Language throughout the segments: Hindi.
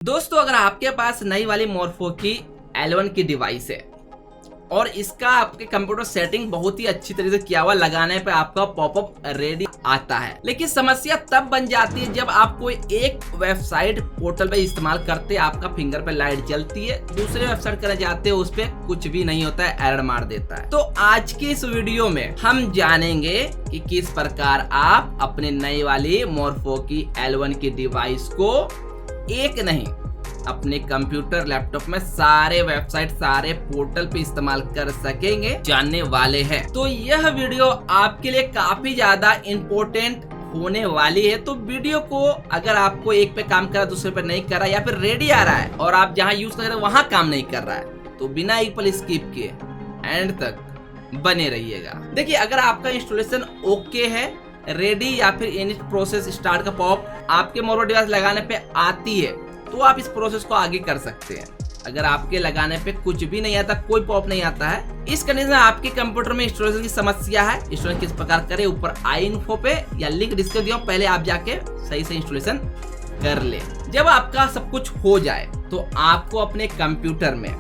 दोस्तों, अगर आपके पास नई वाली मोर्फो की L1 की डिवाइस है और इसका आपके कंप्यूटर सेटिंग बहुत ही अच्छी तरीके से किया हुआ, लगाने पे आपका पॉपअप रेडी आता है, लेकिन समस्या तब बन जाती है जब आप कोई एक वेबसाइट पोर्टल पे इस्तेमाल करते हैं, आपका फिंगर पे लाइट जलती है, दूसरे वेबसाइट करने जाते हैं उस पे कुछ भी नहीं होता है, एरर मार देता है। तो आज की इस वीडियो में हम जानेंगे कि किस प्रकार आप अपने नई वाली मोर्फो की L1 की डिवाइस को एक नहीं अपने कंप्यूटर लैपटॉप में सारे वेबसाइट सारे पोर्टल पे इस्तेमाल कर सकेंगे, जानने वाले हैं। तो यह वीडियो आपके लिए काफी ज्यादा इम्पोर्टेंट होने वाली है। तो वीडियो को अगर आपको एक पे काम कर रहा है, दूसरे पे नहीं कर रहा, या फिर रेडी आ रहा है और आप जहां यूज कर रहे हैं वहां काम नहीं कर रहा है, तो बिना एक पल स्किप किए एंड तक बने रहिएगा। देखिए, अगर आपका इंस्टॉलेशन ओके है, रेडी या फिर इनिट प्रोसेस स्टार्ट का पॉप आपके मोबाइल डिवाइस लगाने पे आती है, तो आप इस प्रोसेस को आगे कर सकते हैं। अगर आपके लगाने पे कुछ भी नहीं आता, कोई पॉप नहीं आता है, इस कंडीशन में आपके कंप्यूटर में इंस्टॉलेशन की समस्या है, इंस्टॉलेशन किस प्रकार करें ऊपर आई इन्फो पे या लिंक डिस्क्रिप्शन दिया, पहले आप जाके सही से इंस्टॉलेशन कर ले। जब आपका सब कुछ हो जाए तो आपको अपने कंप्यूटर में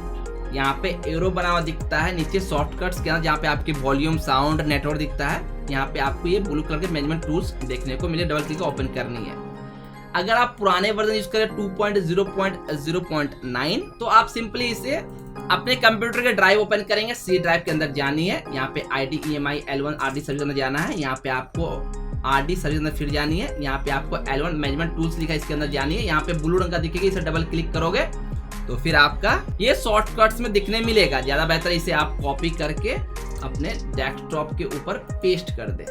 यहाँ पे एरो बना हुआ दिखता है, नीचे शॉर्टकट्स के अंदर जहाँ पे आपकी वॉल्यूम साउंड नेटवर्क दिखता है, यहाँ पे आपको ये ब्लू कलर के मैनेजमेंट टूल्स देखने को मिले, डबल क्लिक ओपन करनी है। अगर आप पुराने वर्जन यूज करें 2.0.0.9 तो आप सिंपली इसे अपने कंप्यूटर के ड्राइव ओपन करेंगे, सी ड्राइव के अंदर जानी है, यहाँ पे IDEMI L1 RD सर्विस अंदर जाना है, यहाँ पे आपको RD सर्विस अंदर फिर जानी है, यहाँ पे आपको L1 मैनेजमेंट टूल्स लिखा है इसके अंदर जानी है, यहाँ पे ब्लू रंग का दिखेगा, इसे डबल क्लिक करोगे तो फिर आपका ये शॉर्टकट्स में दिखने मिलेगा। ज्यादा बेहतर इसे आप कॉपी करके अपने डेस्कटॉप के ऊपर पेस्ट कर दे।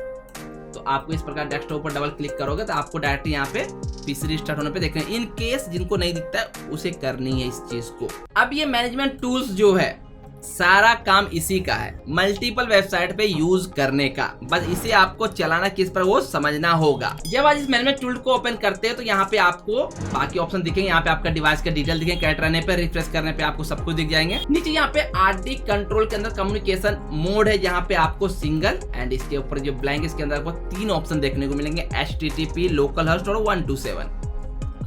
तो आपको इस प्रकार डेस्कटॉप पर डबल क्लिक करोगे तो आपको डायरेक्ट यहाँ पे पीसी रिस्टार्ट होने पे देखना है। इन केस जिनको नहीं दिखता है उसे करनी है इस चीज को। अब ये मैनेजमेंट टूल्स जो है सारा काम इसी का है, मल्टीपल वेबसाइट पे यूज करने का, बस इसे आपको चलाना किस पर वो समझना होगा। जब आज इस मैनेजमेंट टूल को ओपन करते हैं तो यहाँ पे आपको बाकी ऑप्शन दिखेंगे, यहाँ पे आपका डिवाइस का डिटेल दिखेंगे, कैट रहने पे रिफ्रेश करने पे आपको सब कुछ दिख जाएंगे। नीचे यहाँ पे RD कंट्रोल के अंदर कम्युनिकेशन मोड है, जहाँ पे आपको सिंगल एंड इसके ऊपर जो ब्लैंक इसके अंदर आपको 3 ऑप्शन देखने को मिलेंगे, HTTP, लोकल होस्ट और 127।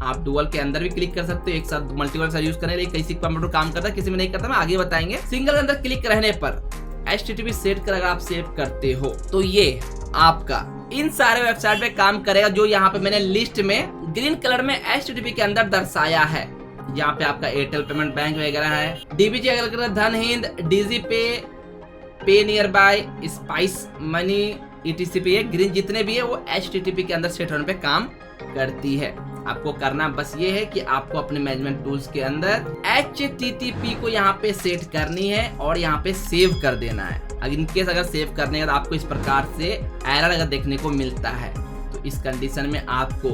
आप डुअल के अंदर भी क्लिक कर सकते हो, एक साथ मल्टीपल वेबसाइट यूज करने, किसी कंप्यूटर काम करता है किसी में नहीं करता, मैं आगे बताएंगे। सिंगल के अंदर क्लिक रहने पर HTTP सेट कर अगर आप सेव करते हो तो ये आपका इन सारे वेबसाइट पे काम करेगा, जो यहाँ पे मैंने लिस्ट में ग्रीन कलर में HTTP के अंदर दर्शाया है। यहाँ पे आपका एयरटेल पेमेंट बैंक वगैरह है, DBG अगर धन हिंद, DG पे near by, spice money, ETC पे, ग्रीन जितने भी है वो HTTP के अंदर सेट होने पे काम करती है। आपको करना बस ये है कि आपको अपने मैनेजमेंट टूल्स के अंदर HTTP को यहाँ पे सेट करनी है और यहाँ पे सेव कर देना है। अगर इनकेस अगर सेव करने के बाद आपको इस प्रकार से एरर अगर देखने को मिलता है तो इस कंडीशन में आपको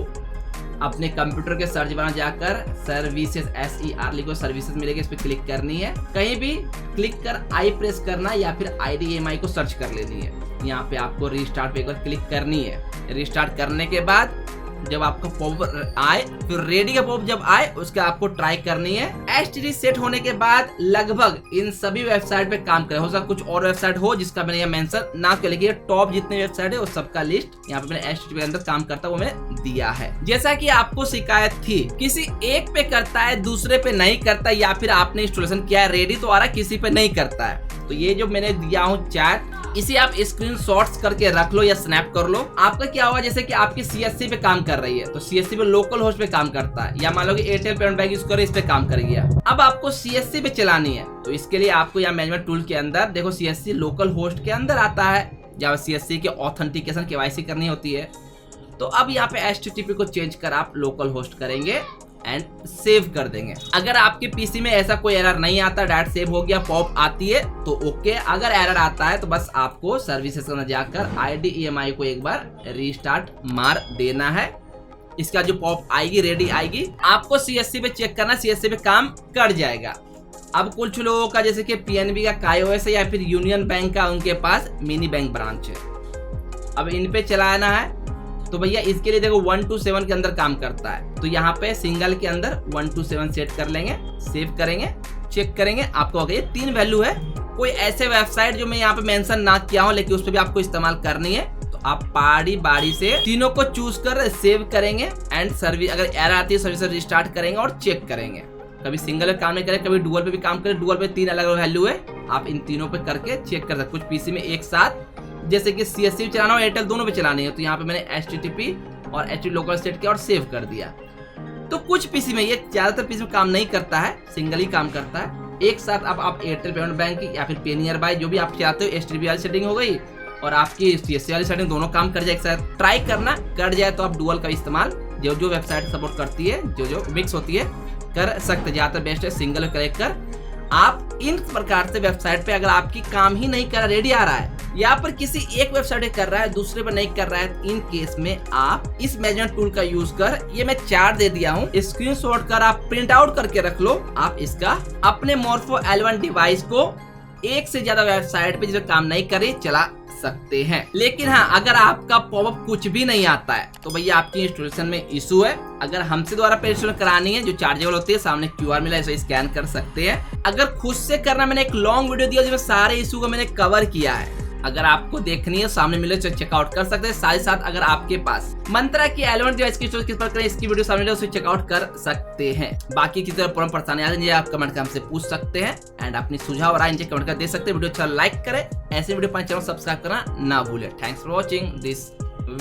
अपने कंप्यूटर के सर्च बार जाकर सर्विसेज SER लिखो, सर्विसेज मिलेगी, इस पे क्लिक करनी है, कहीं भी क्लिक कर आई प्रेस करना या फिर IDEMI को सर्च कर लेनी है। यहाँ पे आपको रिस्टार्ट पे क्लिक करनी है। रिस्टार्ट करने के बाद जब आपका पॉप आए, फिर रेडी का पॉप जब आए उसके आपको ट्राई करनी है। HTTP सेट होने के बाद लगभग इन सभी वेबसाइट पे काम करे, हो सकता कुछ और वेबसाइट हो जिसका मैंने यहाँ मेंशन ना कर, लेकिन टॉप जितने वेबसाइट है उस सबका लिस्ट यहाँ पे मैंने HTTP के अंदर काम करता वो मैंने दिया है। जैसा कि आपको शिकायत थी किसी एक पे करता है दूसरे पे नहीं करता, या फिर आपने इंस्टॉलेशन किया है रेडी तो आ रहा किसी पे नहीं करता है, तो ये जो मैंने दिया हूँ चैट, इसे आप स्क्रीनशॉट्स करके रख लो या स्नैप कर लो। आपका क्या होगा, जैसे कि आपकी CSC पे काम कर रही है तो CSC पे लोकल होस्ट पे काम करता है, या मान लो कि एयरटेल पेमेंट बैंक यूज करे इस पे काम कर गया। अब आपको CSC पे चलानी है तो इसके लिए आपको यहाँ मैनेजमेंट टूल के अंदर देखो CSC लोकल होस्ट के अंदर आता है, जब CSC के ऑथेंटिकेशन KYC करनी होती है। तो अब यहाँ पे HTTP को चेंज कर आप लोकल होस्ट करेंगे एंड सेव कर देंगे। अगर आपके पीसी में ऐसा कोई एरर नहीं आता, डायरेक्ट सेव हो गया, पॉप आती है तो ओके। अगर एरर आता है तो बस आपको सर्विसेज में जाकर IDEMI को एक बार रीस्टार्ट मार देना है। इसका जो पॉप आएगी रेडी आएगी, आपको CSC पे चेक करना, CSC पे काम कर जाएगा। अब कुछ लोगों का जैसे कि PNB का काईओएस है या फिर यूनियन बैंक का उनके पास मिनी बैंक ब्रांच है, अब इन पे चलाना है तो भैया इसके लिए देखो 127 के अंदर काम करता है, तो यहाँ पे सिंगल के अंदर 127 सेट कर लेंगे, सेव करेंगे, चेक करेंगे, आपको हो गया 3 वैल्यू है। कोई ऐसे वेबसाइट जो मैं यहाँ पे मेंशन ना किया हूँ लेकिन उस पर भी आपको इस्तेमाल करनी है तो तो आप बारी बारी से तीनों को चूज कर सेव करेंगे एंड सर्विस अगर एरर आती है सर्विस रिस्टार्ट करेंगे और चेक करेंगे। कभी सिंगल पे काम नहीं करे, कभी डुअल पे भी काम करे। डुअल पे 3 अलग अलग वैल्यू है, आप इन तीनों पे करके चेक कर सकते। कुछ पीसी में एक साथ जैसे कि CSC चलाना हो एयरटेल दोनों पे चलानी है तो यहाँ पे मैंने HTTP और HTTP लोकल सेट किया और सेव कर दिया। तो कुछ पीसी में, ये ज्यादातर पीसी में काम नहीं करता है, सिंगल ही काम करता है। एक साथ आप एयरटेल पेमेंट बैंक की या फिर पे नियर बाय जो भी आप चाहते हो HTTP वाली सेटिंग हो गई और आपकी CSC वाली सेटिंग, दोनों काम कर जाए एक साथ। ट्राई करना, कर जाए तो आप डुअल का इस्तेमाल जो जो वेबसाइट सपोर्ट करती है, जो जो मिक्स होती है कर सकते। ज्यादातर बेस्ट है सिंगल करेक्ट कर। आप इन प्रकार से वेबसाइट पे अगर आपकी काम ही नहीं कर रेडी आ रहा है या पर किसी एक वेबसाइट पे कर रहा है दूसरे पर नहीं कर रहा है, इन केस में आप इस मैनेजमेंट टूल का यूज कर, ये मैं चार्ट दे दिया हूँ, स्क्रीनशॉट कर आप प्रिंट आउट करके रख लो। आप इसका अपने Morpho L1 डिवाइस को एक से ज्यादा वेबसाइट पे जो काम नहीं करे चला सकते हैं। लेकिन हाँ, अगर आपका पॉपअप कुछ भी नहीं आता है तो भैया आपकी इंस्टॉलेशन में इशू है। अगर हमसे द्वारा पे इंस्टॉल करानी है जो चार्जेबल होती है, सामने QR मिला है, इसे स्कैन कर सकते हैं। अगर खुद से करना, मैंने एक लॉन्ग वीडियो दिया जिसमें सारे इशू को मैंने कवर किया है, अगर आपको देखनी है सामने मिले तो चेकआउट कर सकते हैं। साथ ही साथ अगर आपके पास मंत्रा की L1 डिवाइस की किस पर करें इसकी वीडियो सामने उसे चेकआउट कर सकते हैं। बाकी की तरह प्रॉब्लम परेशानी आ रही है आप कमेंट कर हमसे पूछ सकते हैं एंड अपनी सुझाव और राय नीचे कमेंट कर दे सकते हैं। वीडियो अच्छा लाइक करें, ऐसे वीडियो पाने चैनल सब्सक्राइब करना ना भूलें। Thanks for watching this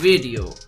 video.